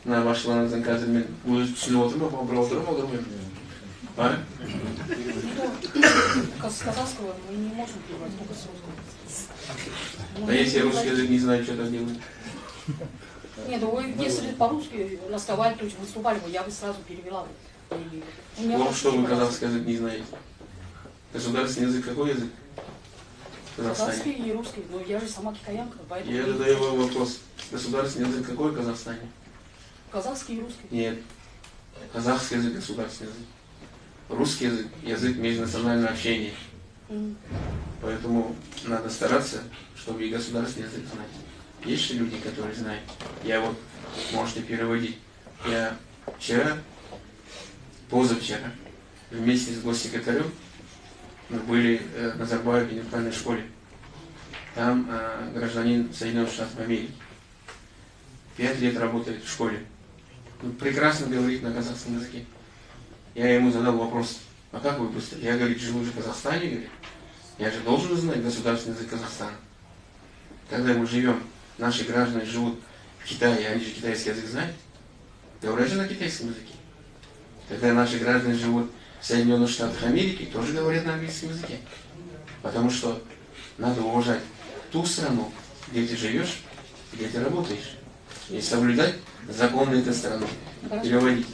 мына башчыларыңыздын қазір мен өзі түсініп отырмын ба, бір отырмын. А? С казахского мы не можем переводить, только с русского. А если я русский язык не знаю, что так делать? Нет, вы если по-русски разговаривали, то есть выступали бы, я бы сразу перевела бы. Ну, что вы казахский язык не знаете? Государственный язык какой язык? Казахский и русский, но я же сама китаянка, поэтому... Я задаю вам вопрос. Государственный язык какой в Казахстане? Казахский и русский. Нет. Казахский язык государственный язык. Русский язык – язык межнационального общения. Поэтому надо стараться, чтобы и государственный язык знать. Есть же люди, которые знают. Я вот, можете переводить. Я вчера, позавчера, вместе с госсекретарем мы были в Назарбаеве интеллектуальной школе. Там гражданин Соединенных Штатов Америки. 5 лет работает в школе. Он прекрасно говорит на казахском языке. Я ему задал вопрос, а как вы быстро? Я, говорит, живу уже в Казахстане, говорит. Я же должен знать государственный язык Казахстана. Когда мы живем, наши граждане живут в Китае, они же китайский язык знают. Говорят же на китайском языке. Когда наши граждане живут в Соединенных Штатах Америки, тоже говорят на английском языке. Потому что надо уважать ту страну, где ты живешь, где ты работаешь. И соблюдать законы этой страны. Переводить.